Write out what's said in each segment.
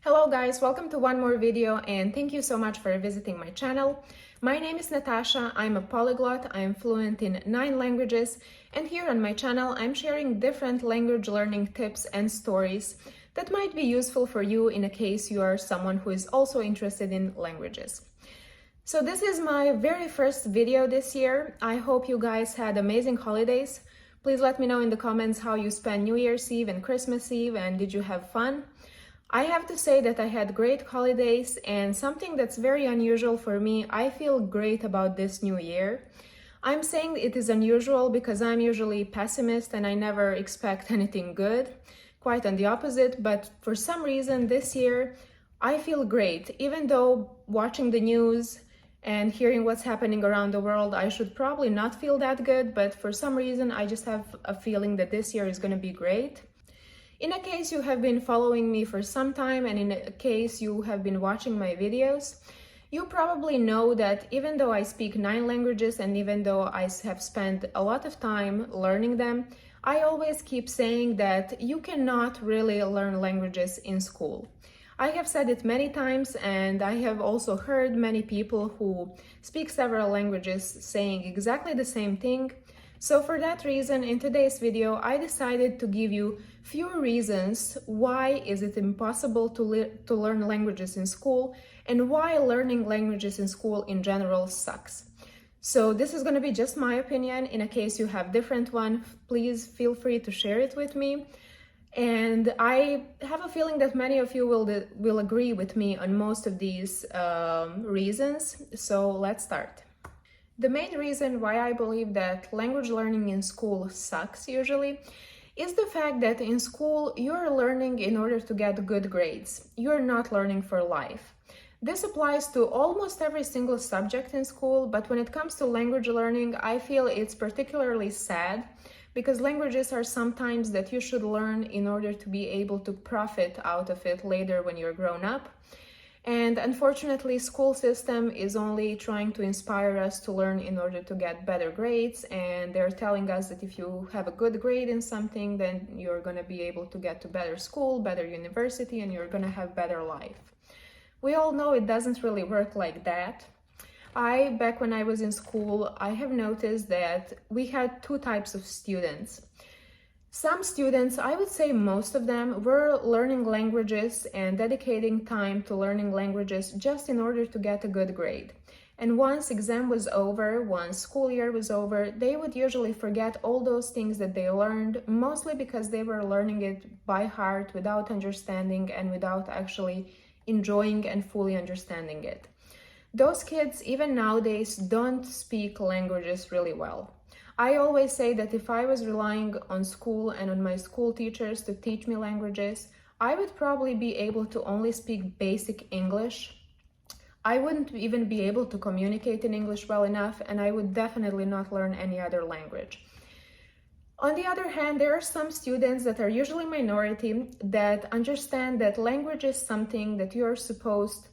Hello guys, welcome to one more video and thank you so much for visiting my channel. My name is Natasha, I'm a polyglot, I am fluent in 9 languages, and here on my channel I'm sharing different language learning tips and stories that might be useful for you in a case you are someone who is also interested in languages. So this is my very first video this year. I hope you guys had amazing holidays. Please let me know in the comments how you spent New Year's Eve and Christmas Eve, and did you have fun? I have to say that I had great holidays, and something that's very unusual for me, I feel great about this new year. I'm saying it is unusual because I'm usually pessimist and I never expect anything good, quite on the opposite, but for some reason this year I feel great. Even though watching the news and hearing what's happening around the world, I should probably not feel that good, but for some reason I just have a feeling that this year is going to be great. In a case you have been following me for some time, and in a case you have been watching my videos, you probably know that even though I speak 9 languages and even though I have spent a lot of time learning them, I always keep saying that you cannot really learn languages in school. I have said it many times, and I have also heard many people who speak several languages saying exactly the same thing. So for that reason, in today's video, I decided to give you few reasons why is it impossible to learn languages in school and why learning languages in school in general sucks. So this is going to be just my opinion. In a case you have different one, please feel free to share it with me. And I have a feeling that many of you will agree with me on most of these reasons. So let's start. The main reason why I believe that language learning in school sucks usually is the fact that in school you're learning in order to get good grades. You're not learning for life. This applies to almost every single subject in school, but when it comes to language learning, I feel it's particularly sad because languages are sometimes that you should learn in order to be able to profit out of it later when you're grown up. And unfortunately, school system is only trying to inspire us to learn in order to get better grades, and they're telling us that if you have a good grade in something, then you're going to be able to get to better school, better university, and you're going to have better life. We all know it doesn't really work like that. Back when I was in school, I have noticed that we had 2 types of students. Some students, I would say most of them, were learning languages and dedicating time to learning languages just in order to get a good grade. And once exam was over, once school year was over, they would usually forget all those things that they learned, mostly because they were learning it by heart without understanding and without actually enjoying and fully understanding it. Those kids, even nowadays, don't speak languages really well. I always say that if I was relying on school and on my school teachers to teach me languages, I would probably be able to only speak basic English. I wouldn't even be able to communicate in English well enough, and I would definitely not learn any other language. On the other hand, there are some students that are usually minority that understand that language is something that you're supposed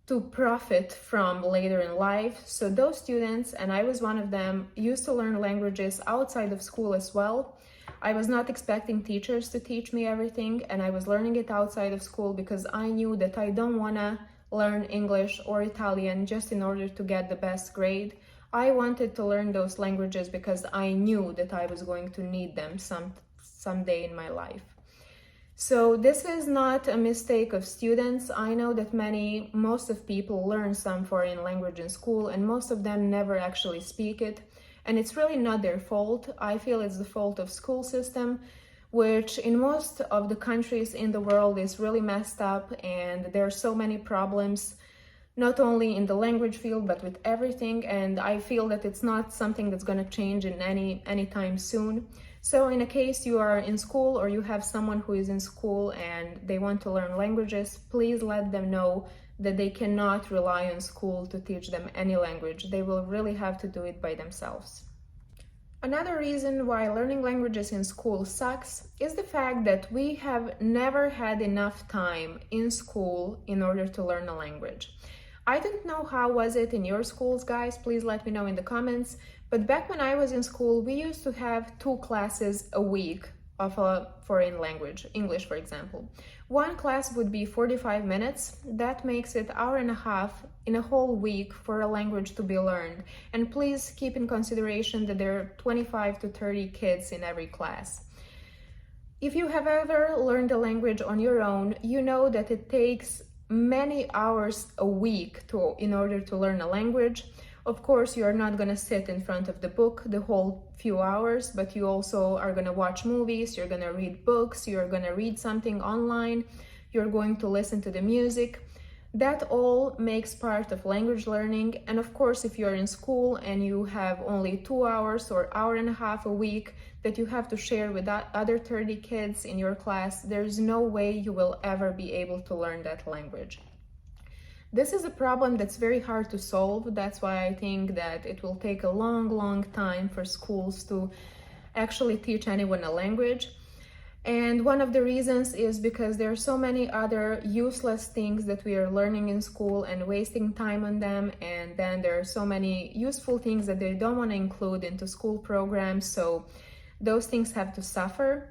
to profit from later in life. So those students, and I was one of them, used to learn languages outside of school as well. I was not expecting teachers to teach me everything, and I was learning it outside of school because I knew that I don't want to learn English or Italian just in order to get the best grade. I wanted to learn those languages because I knew that I was going to need them someday in my life. So this is not a mistake of students. I know that most of people learn some foreign language in school, and most of them never actually speak it. And it's really not their fault. I feel it's the fault of school system, which in most of the countries in the world is really messed up, and there are so many problems, not only in the language field, but with everything. And I feel that it's not something that's going to change in anytime soon. So in a case you are in school or you have someone who is in school and they want to learn languages, please let them know that they cannot rely on school to teach them any language. They will really have to do it by themselves. Another reason why learning languages in school sucks is the fact that we have never had enough time in school in order to learn a language. I don't know how was it in your schools, guys. Please let me know in the comments. But back when I was in school, we used to have 2 classes a week of a foreign language, English for example. One class would be 45 minutes. That makes it hour and a half in a whole week for a language to be learned. And please keep in consideration that there are 25 to 30 kids in every class. If you have ever learned a language on your own, you know that it takes many hours a week in order to learn a language. Of course, you are not going to sit in front of the book the whole few hours, but you also are going to watch movies, you're going to read books, you're going to read something online, you're going to listen to the music. That all makes part of language learning. And of course, if you're in school and you have only 2 hours or hour and a half a week that you have to share with other 30 kids in your class, there's no way you will ever be able to learn that language. This is a problem that's very hard to solve. That's why I think that it will take a long time for schools to actually teach anyone a language. And one of the reasons is because there are so many other useless things that we are learning in school and wasting time on them. And then there are so many useful things that they don't want to include into school programs. So those things have to suffer.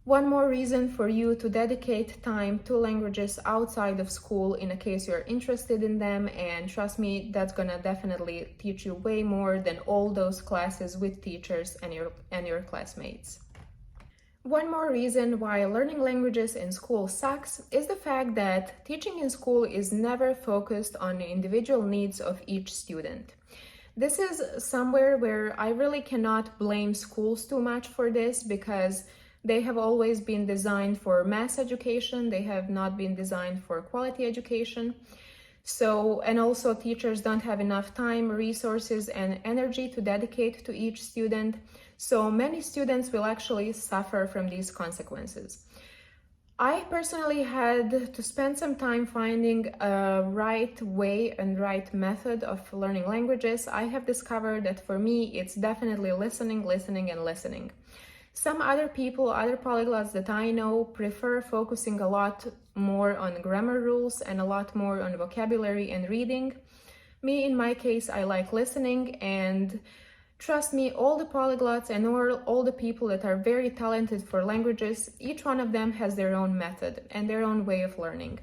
One more reason for you to dedicate time to languages outside of school in case you're interested in them, and trust me, that's gonna definitely teach you way more than all those classes with teachers and your classmates. One more reason why learning languages in school sucks is the fact that teaching in school is never focused on the individual needs of each student. This is somewhere where I really cannot blame schools too much for this, because they have always been designed for mass education. They have not been designed for quality education. So, and also teachers don't have enough time, resources, and energy to dedicate to each student. So many students will actually suffer from these consequences. I personally had to spend some time finding a right way and right method of learning languages. I have discovered that for me, it's definitely listening, and listening. Some other people, other polyglots that I know, prefer focusing a lot more on grammar rules and a lot more on vocabulary and reading. Me, in my case, I like listening, and trust me, all the polyglots and all the people that are very talented for languages, each one of them has their own method and their own way of learning.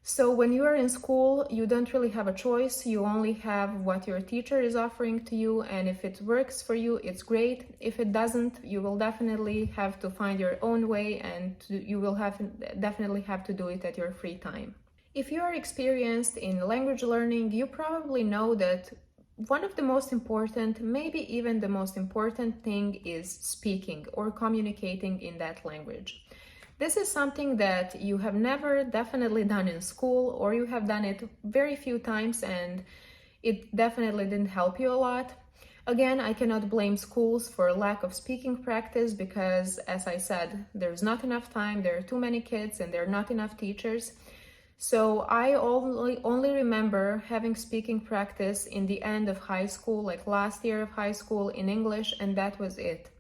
So when you are in school, you don't really have a choice. You only have what your teacher is offering to you, and if it works for you, it's great. If it doesn't, you will definitely have to find your own way, and you will definitely have to do it at your free time. If you are experienced in language learning, you probably know that one of the most important, maybe even the most important thing is speaking or communicating in that language. This is something that you have never definitely done in school, or you have done it very few times and it definitely didn't help you a lot. Again, I cannot blame schools for lack of speaking practice because, as I said, there's not enough time, there are too many kids, and there are not enough teachers. So I only remember having speaking practice in the end of high school, like last year of high school in English, and that was it.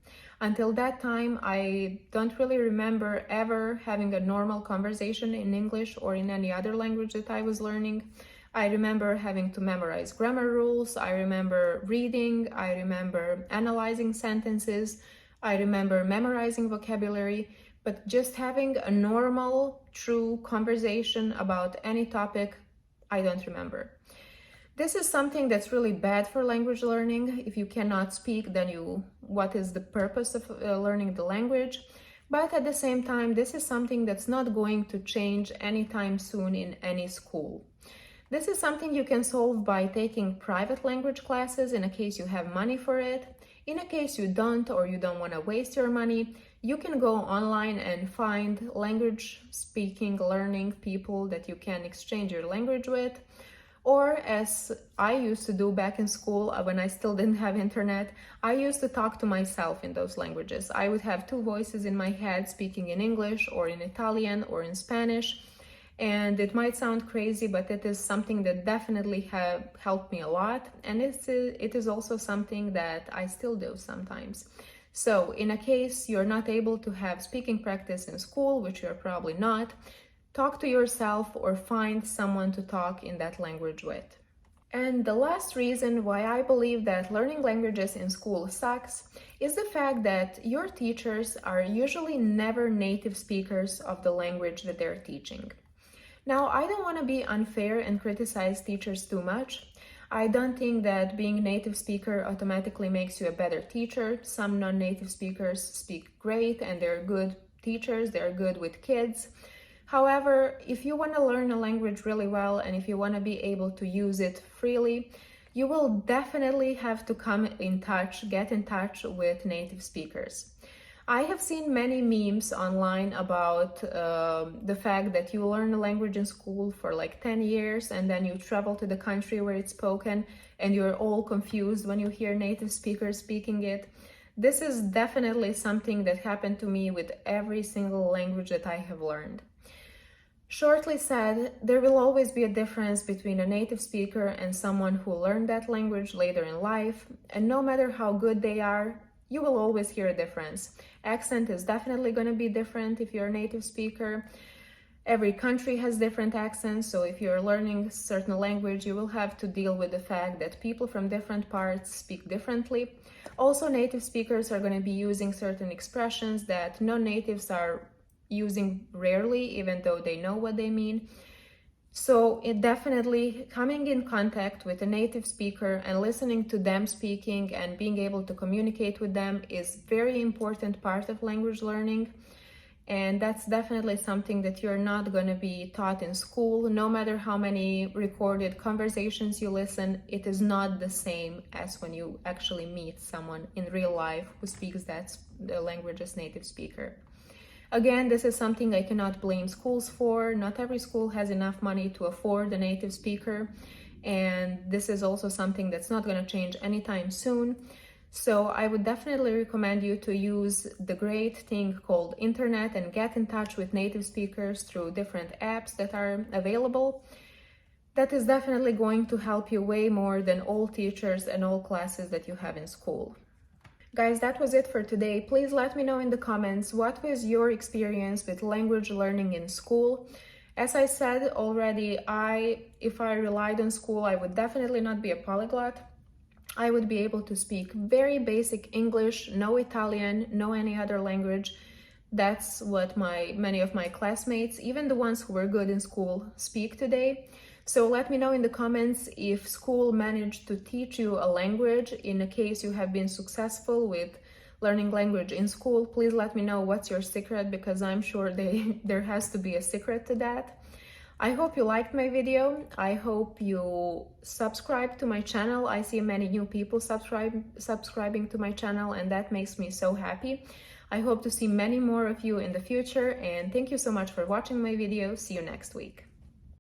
Until that time, I don't really remember ever having a normal conversation in English or in any other language that I was learning. I remember having to memorize grammar rules, I remember reading, I remember analyzing sentences, I remember memorizing vocabulary, but just having a normal, true conversation about any topic, I don't remember. This is something that's really bad for language learning. If you cannot speak, then what is the purpose of learning the language? But at the same time, this is something that's not going to change anytime soon in any school. This is something you can solve by taking private language classes in a case you have money for it. In a case you don't, or you don't want to waste your money, you can go online and find language speaking, learning people that you can exchange your language with. Or as I used to do back in school when I still didn't have internet, I used to talk to myself in those languages. I would have two voices in my head speaking in English or in Italian or in Spanish. And it might sound crazy, but it is something that definitely have helped me a lot. And it is also something that I still do sometimes. So in a case you're not able to have speaking practice in school, which you're probably not, talk to yourself or find someone to talk in that language with. And the last reason why I believe that learning languages in school sucks is the fact that your teachers are usually never native speakers of the language that they're teaching. Now, I don't want to be unfair and criticize teachers too much. I don't think that being a native speaker automatically makes you a better teacher. Some non-native speakers speak great and they're good teachers, they're good with kids. However, if you want to learn a language really well and if you want to be able to use it freely, you will definitely have to get in touch with native speakers. I have seen many memes online about the fact that you learn a language in school for like 10 years and then you travel to the country where it's spoken and you're all confused when you hear native speakers speaking it. This is definitely something that happened to me with every single language that I have learned. Shortly said, there will always be a difference between a native speaker and someone who learned that language later in life, and no matter how good they are, you will always hear a difference. Accent is definitely going to be different if you're a native speaker. Every country has different accents, so if you're learning a certain language, you will have to deal with the fact that people from different parts speak differently. Also, native speakers are going to be using certain expressions that non-natives are using rarely, even though they know what they mean. So it definitely coming in contact with a native speaker and listening to them speaking and being able to communicate with them is very important part of language learning. And that's definitely something that you're not going to be taught in school. No matter how many recorded conversations you listen, it is not the same as when you actually meet someone in real life who speaks the language as native speaker. Again, this is something I cannot blame schools for. Not every school has enough money to afford a native speaker, and this is also something that's not going to change anytime soon. So I would definitely recommend you to use the great thing called internet and get in touch with native speakers through different apps that are available. That is definitely going to help you way more than all teachers and all classes that you have in school. Guys, that was it for today. Please let me know in the comments what was your experience with language learning in school. As I said already, if I relied on school, I would definitely not be a polyglot. I would be able to speak very basic English, no Italian, no any other language. That's what many of my classmates, even the ones who were good in school, speak today. So let me know in the comments if school managed to teach you a language. In a case you have been successful with learning language in school, please let me know what's your secret, because I'm sure there has to be a secret to that. I hope you liked my video. I hope you subscribe to my channel. I see many new people subscribing to my channel, and that makes me so happy. I hope to see many more of you in the future, and thank you so much for watching my video. See you next week.